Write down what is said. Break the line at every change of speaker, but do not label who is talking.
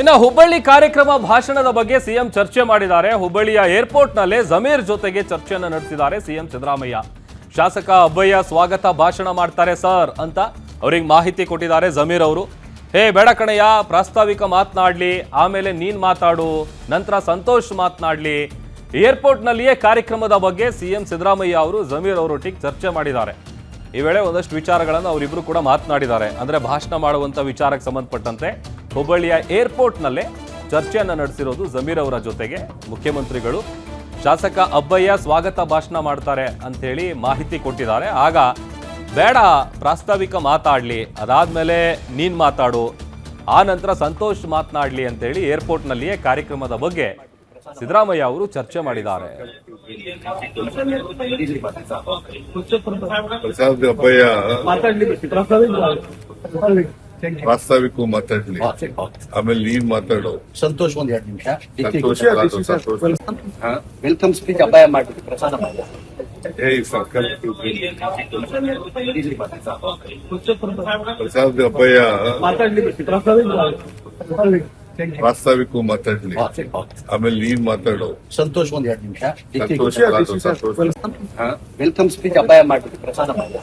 ಇನ್ನು ಹುಬ್ಬಳ್ಳಿ ಕಾರ್ಯಕ್ರಮ ಭಾಷಣದ ಬಗ್ಗೆ ಸಿಎಂ ಚರ್ಚೆ ಮಾಡಿದ್ದಾರೆ. ಹುಬ್ಬಳ್ಳಿಯ ಏರ್ಪೋರ್ಟ್ ನಲ್ಲಿ ಜಮೀರ್ ಜೊತೆಗೆ ಚರ್ಚೆಯನ್ನು ನಡೆಸಿದ್ದಾರೆ ಸಿಎಂ ಸಿದ್ದರಾಮಯ್ಯ. ಶಾಸಕ ಅಬ್ಬಯ್ಯ ಸ್ವಾಗತ ಭಾಷಣ ಮಾಡ್ತಾರೆ ಸರ್ ಅಂತ ಅವರಿಗೆ ಮಾಹಿತಿ ಕೊಟ್ಟಿದ್ದಾರೆ ಜಮೀರ್ ಅವರು. ಹೇ ಬೇಡ ಕಣಯ್ಯ, ಪ್ರಾಸ್ತಾವಿಕ ಮಾತನಾಡ್ಲಿ, ಆಮೇಲೆ ನೀನ್ ಮಾತಾಡು, ನಂತರ ಸಂತೋಷ್ ಮಾತನಾಡ್ಲಿ. ಏರ್ಪೋರ್ಟ್ ನಲ್ಲಿಯೇ ಕಾರ್ಯಕ್ರಮದ ಬಗ್ಗೆ ಸಿಎಂ ಸಿದ್ದರಾಮಯ್ಯ ಅವರು ಜಮೀರ್ ಅವರೊಟ್ಟಿಗೆ ಚರ್ಚೆ ಮಾಡಿದ್ದಾರೆ. ಈ ವೇಳೆ ಒಂದಷ್ಟು ವಿಚಾರಗಳನ್ನು ಅವರಿಬ್ರು ಕೂಡ ಮಾತನಾಡಿದ್ದಾರೆ. ಅಂದ್ರೆ ಭಾಷಣ ಮಾಡುವಂತ ವಿಚಾರಕ್ಕೆ ಸಂಬಂಧಪಟ್ಟಂತೆ ಹುಬ್ಬಳ್ಳಿಯ ಏರ್ಪೋರ್ಟ್ ನಲ್ಲೇ ಚರ್ಚೆಯನ್ನು ನಡೆಸಿರೋದು ಜಮೀರ್ ಅವರ ಜೊತೆಗೆ ಮುಖ್ಯಮಂತ್ರಿಗಳು. ಶಾಸಕ ಅಬ್ಬಯ್ಯ ಸ್ವಾಗತ ಭಾಷಣ ಮಾಡ್ತಾರೆ ಅಂತೇಳಿ ಮಾಹಿತಿ ಕೊಟ್ಟಿದ್ದಾರೆ. ಆಗ ಬೇಡ ಪ್ರಾಸ್ತಾವಿಕ ಮಾತಾಡ್ಲಿ, ಅದಾದ್ಮೇಲೆ ನೀನ್ ಮಾತಾಡು, ಆ ನಂತರ ಸಂತೋಷ್ ಮಾತನಾಡ್ಲಿ ಅಂತೇಳಿ ಏರ್ಪೋರ್ಟ್ ನಲ್ಲಿಯೇ ಕಾರ್ಯಕ್ರಮದ ಬಗ್ಗೆ ಸಿದ್ದರಾಮಯ್ಯ ಅವರು ಚರ್ಚೆ ಮಾಡಿದ್ದಾರೆ.
ಅಬ್ಬಯ್ಯ ಪ್ರಾಸ್ತಾವಿಕ ಮಾತಾಡ್ಲಿ, ಆಮೇಲೆ ನೀನ್ ಮಾತಾಡು.
ಸಂತೋಷ್ ಒಂದ್ 2 ನಿಮಿಷ ವೆಲ್ಕಮ್ ಸ್ಪೀಚ್ ಅಬ್ಬಯ್ಯ ಮಾಡ್ಬಿಟ್ಟು ಪ್ರಸಾದ ಮಾಡಿ.
ಅಬ್ಬಯ್ಯ ಪ್ರಾಸ್ತಾವಿಕ ಮಾತಾಡ್ಲಿ, ಆಮೇಲೆ ನೀನ್ ಮಾತಾಡು.
ಸಂತೋಷ್ ಒಂದ್ 2 ನಿಮಿಷ ವೆಲ್ಕಮ್ ಸ್ಪೀಚ್ ಅಬ್ಬಯ್ಯ ಮಾಡ್ಬಿಟ್ಟು ಪ್ರಸಾದ ಮಾಡಿ.